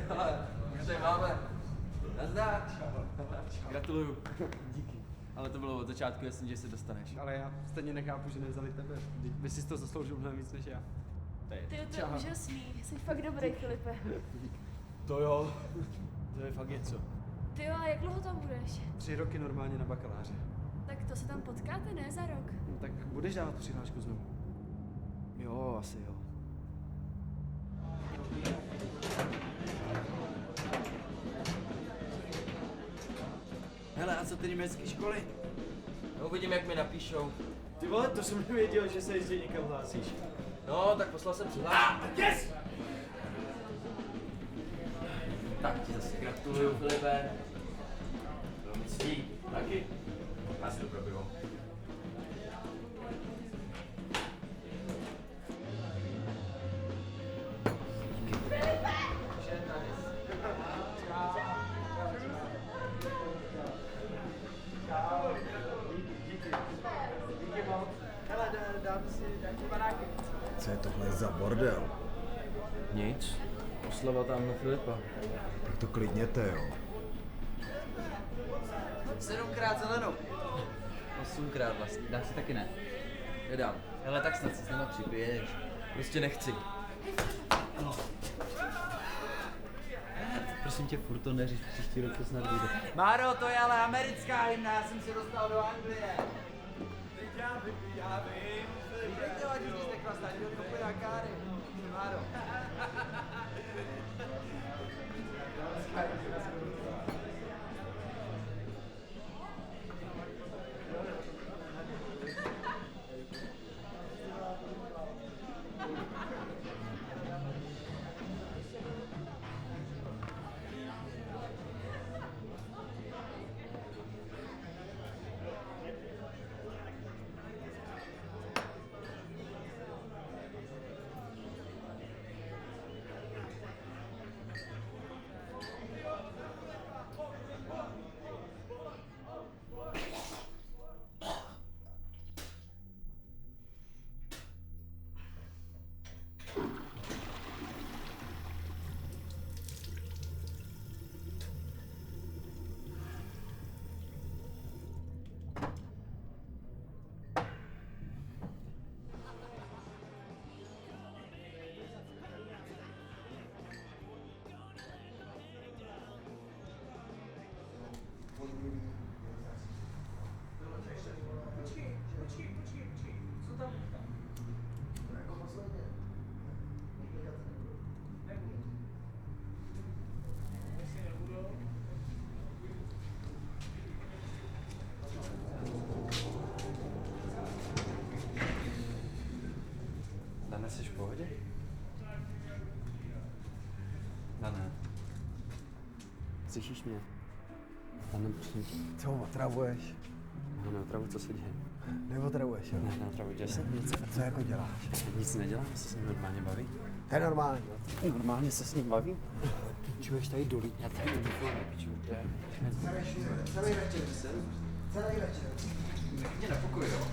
ale už tady máme. Nazdar. Gratuluju. Díky. Ale to bylo od začátku jasný, že se dostaneš. Ale já stejně nechápu, že nevzali tebe. Vy jsi to zasloužil mnohem víc než já. Ty to je úžasný, jsi fakt dobrý, Filipe. To jo. To je fakt něco. Ty jo, a jak dlouho tam budeš? 3 roky normálně na bakaláře. Tak to se tam potkáte, ne za rok? No, tak budeš dávat přihlášku znovu? Jo, asi jo. Hele, a co ty německé školy? No uvidím, jak mi napíšou. Ty vole, to jsem nevěděl, že se jezdí někam hlásíš. No, tak poslal jsem přihlášku. Yes! Tak ti zase gratuluju, Filipe. Bylo mi ctí. Taky. Já si jdu pro pivo. Hele, dám si nějaký baráky. Co je tohle za bordel? Nic. Oslava tam na Filipa. Tak to klidněte, jo. 7krát zelenou. 8krát vlastně. Dáš si taky ne? Nedám. Hele, tak snad si s náma připiješ. Prostě nechci. Ano. Prosím tě, furt to neříš, příští rok to snad vyjde. Máro, to je ale americká hymna, já jsem se dostal do Anglie. Já vím. Víte, když jsi řekla, stát do kopy na káry. Máro. Dane, jsi v pohodě? Dane. Slyšíš mě? Dane, prosím tě. Co otravuješ? No, neotravuj, co se děje. Neotravuješ, jo? Ne, neotravuj, děje se nic. Co jako děláš? Nic nedělám, se s ním normálně baví. To je normální. Normálně se s ním bavím? Čuješ tady dolí? Já tady nikoho nepiču. Celý večer jsem. Celý večer. Mě na pokoji, jo?